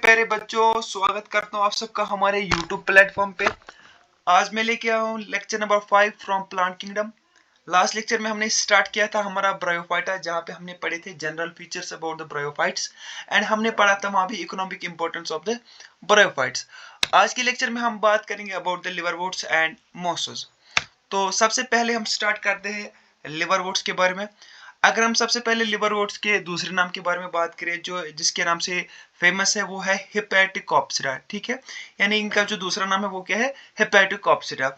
प्यारे बच्चों, स्वागत करता हूँ आप सबका हमारे YouTube प्लेटफॉर्म पे। आज मैं लेके आया हूँ lecture number 5 from plant kingdom. Last lecture में हमने स्टार्ट किया था हमारा ब्रायोफाइटा, जहाँ पे हमने पढ़े थे general features about the bryophytes and हमने पढ़ा था वहाँ भी economic importance of the bryophytes. आज के लेक्चर में हम बात करेंगे अबाउट द लिवरवुड्स एंड मॉसेस। तो सबसे पहले हम स्टार्ट करते हैं लिवरवुड्स के बारे में। अगर हम सबसे पहले लिवरवुड्स के दूसरे नाम के बारे में बात करें, जो जिसके नाम से फेमस है, वो है हेपेटिकोप्सिरा। ठीक है, यानी इनका जो दूसरा नाम है वो क्या है? हेपेटिकोप्सिरा।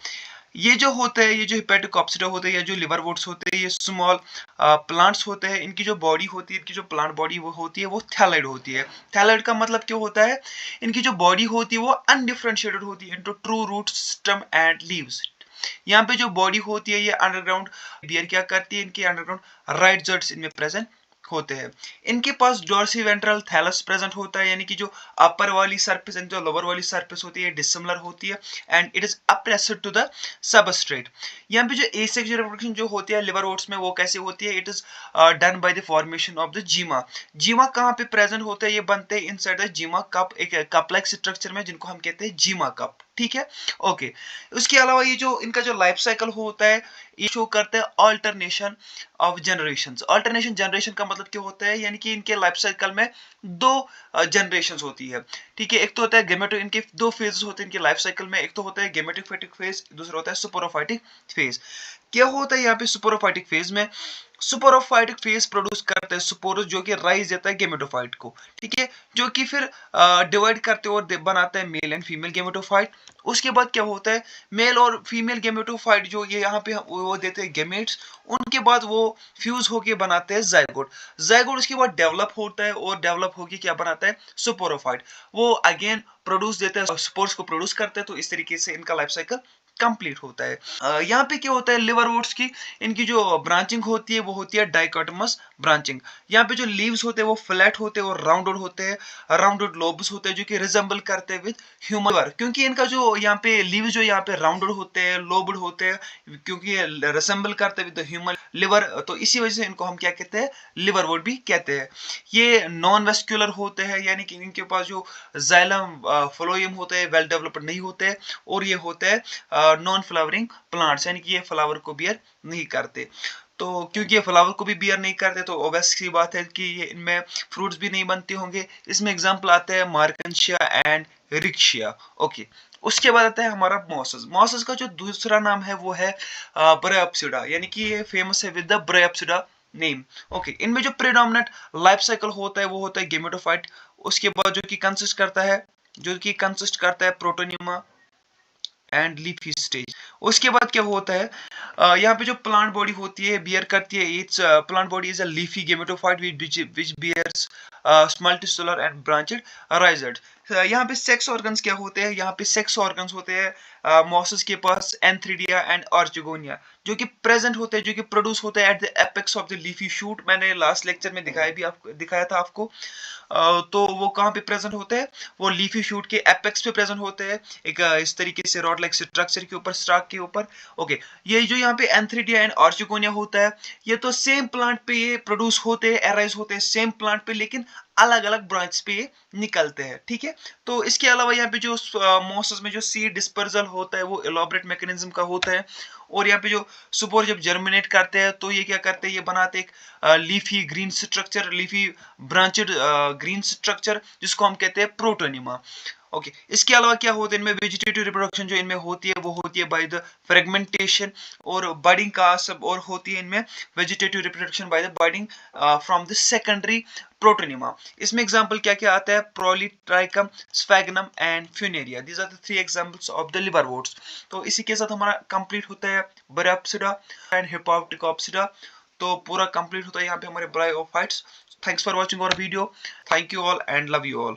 ये जो होते हैं, ये जो हेपेटिकोप्सिरा होते हैं या जो लिवरवुड्स होते हैं, ये स्मॉल प्लांट्स होते हैं। इनकी जो बॉडी होती है, इनकी जो प्लांट बॉडी वो होती है, वो थैलेड होती है। थैलेड का मतलब क्या होता है? इनकी जो बॉडी होती है वो अनडिफरेंशिएटेड होती है into true root, stem and leaves. यहाँ पे जो बॉडी होती है ये अंडरग्राउंड बियर क्या करती है, इनके अंडरग्राउंड राइटोजोइट्स इनमें प्रेजेंट होते हैं। इनके पास डॉर्सिवेंट्रल थैलस प्रेजेंट होता है, यानी कि जो अपर वाली सरफेस एंड जो लोअर वाली सरफेस होती है डिसिमिलर होती है and it is appressed to the substrate. यहाँ पे जो एसेक्सुअल रिप्रोडक्शन जो होती है लिवरवुड्स में, वो कैसे होती है? It is done by the formation of the gemma. Gemma कहाँ पे प्रेजेंट होते हैं? ये बनते हैं इनसाइड द जीमा कप, एक कप लाइक स्ट्रक्चर में, जिनको हम कहते हैं जीमा कप। ठीक है, ओके। उसके अलावा ये जो इनका जो लाइफ साइकिल होता है, ये शो करता है alternation of generations. Alternation generation का मतलब क्या होता है? यानी कि इनके लाइफ साइकिल में दो जनरेशंस होती है। ठीक है, एक तो होता है गेमेटो, इनके दो फेजेस होते हैं इनके लाइफ साइकिल में। एक तो होता है गेमेटोफाइटिक फेज, दूसरा होता है सुपोरोफाइटिक फेज। क्या होता है यहाँ पे सुपोरोफाइटिक फेज में? सुपोरोफाइटिक फेज प्रोड्यूस करते हैं सुपोरस, जो कि राइज देता है गेमेटोफाइट को। ठीक है, जो कि फिर डिवाइड करते और बनाता है मेल एंड फीमेल गेमेटोफाइट। उसके बाद क्या होता है? मेल और फीमेल गेमेटोफाइट जो ये यहाँ पे वो देते हैं गेमेट्स, उनके बाद वो फ्यूज होके बनाते हैं जाइगोट। जाइगोट उसके बाद डेवलप होता है और डेवलप होके क्या बनाता है? सुपोरोफाइट। वो अगेन प्रोड्यूस देते हैं, स्पोर्स को प्रोड्यूस करते हैं। तो इस तरीके से इनका लाइफ साइकिल कंप्लीट होता है। यहाँ पे क्या होता है लिवरवुड्स की, इनकी जो ब्रांचिंग होती है वो होती है डाइकोटमस ब्रांचिंग। यहाँ पे जो लीव्स होते हैं वो फ्लैट होते हैं और राउंडेड होते हैं, राउंडेड लोब्स होते हैं, जो कि रिजेंबल करते हैं विद ह्यूमन लिवर। क्योंकि इनका जो यहाँ पे लीव्स जो यहाँ पे राउंडेड होते हैं, लोब्ड होते हैं, क्योंकि ये रिजेंबल करते हैं विद ह्यूमन लिवर, तो इसी वजह से इनको हम क्या कहते हैं? लिवरवुड भी कहते हैं। ये नॉन वेस्क्यूलर होते हैं, यानी कि इनके पास जो जाइलम फ्लोएम होते हैं वेल डेवलप्ड नहीं होते हैं, और ये होते हैं नॉन फ्लावरिंग प्लांट्स, यानी कि ये फ्लावर को बियर नहीं करते। तो क्योंकि ये फ्लावर को भी बियर नहीं करते, तो ऑब्वियस सी बात है कि ये इनमें फ्रूट्स भी नहीं बनते होंगे। इसमें एग्जांपल आते हैं मार्कनशिया एंड रिक्शिया। ओके, उसके बाद आता है हमारा मॉसेस। मॉसेस का जो दूसरा नाम है वो है ब्रायोप्सिडा, यानी कि ये फेमस है with the Bryopsida name. Okay, इनमें जो प्रेडोमिनेंट लाइफ साइकिल होता है वो होता है गेमेटोफाइट। उसके बाद जो कि कंसिस्ट करता है प्रोटोनियमा एंड लीफी स्टेज। उसके बाद क्या होता है? यहाँ पे जो प्लांट बॉडी होती है बियर करती है, its plant body is a leafy gametophyte which bears multicellular and branched rhizoid. यहाँ पे सेक्स ऑर्गन्स क्या होते हैं? यहाँ पे सेक्स ऑर्गन्स होते हैं मॉसेस के पास एंथ्रिडिया एंड ऑर्चिगोनिया, जो कि प्रेजेंट होते हैं, जो कि प्रोड्यूस होते हैं at the apex of the leafy shoot. मैंने लास्ट लेक्चर में दिखाया था आपको। तो वो कहाँ पे प्रेजेंट होते हैं? वो लीफी शूट के एपेक्स पे प्रेजेंट होते हैं, एक इस तरीके से रॉड लाइक स्ट्रक्चर के ऊपर, स्टॉक के ऊपर। ओके, ये जो यहाँ पे एंथ्रिडिया एंड ऑर्चिगोनिया होता है, ये तो सेम प्लांट पे ये प्रोड्यूस होते हैं, एराइज होते हैं सेम प्लांट पे, लेकिन अलग अलग ब्रांच पे ये निकलते हैं। ठीक है, तो इसके अलावा यहाँ पे जो मॉसेस में जो सीड डिस्पर्सल होता है वो इलॉबरेट मैकेनिज्म का होता है। और यहाँ पे जो सुपोर जब जर्मिनेट करते हैं तो ये क्या करते हैं? ये बनाते एक leafy green structure, leafy branched green structure, जिसको हम कहते हैं प्रोटोनिमा। ओके, इसके अलावा क्या होता है इनमें? वेजिटेटिव रिप्रोडक्शन जो इनमें होती है वो होती है बाय द फ्रेगमेंटेशन और बडिंग का सब, और होती है इनमें vegetative reproduction by the budding from the secondary protonema. इसमें एग्जांपल क्या क्या आता है? Polytrichum, Sphagnum and Funaria. These are the three examples of the liverworts. तो इसी के साथ हमारा कंप्लीट होता है ब्रायोप्सिडा एंड हेपेटिकोप्सिडा। तो पूरा कंप्लीट होता है यहाँ पे हमारे bryophytes. Thanks for watching our video. Thank you all and love you all.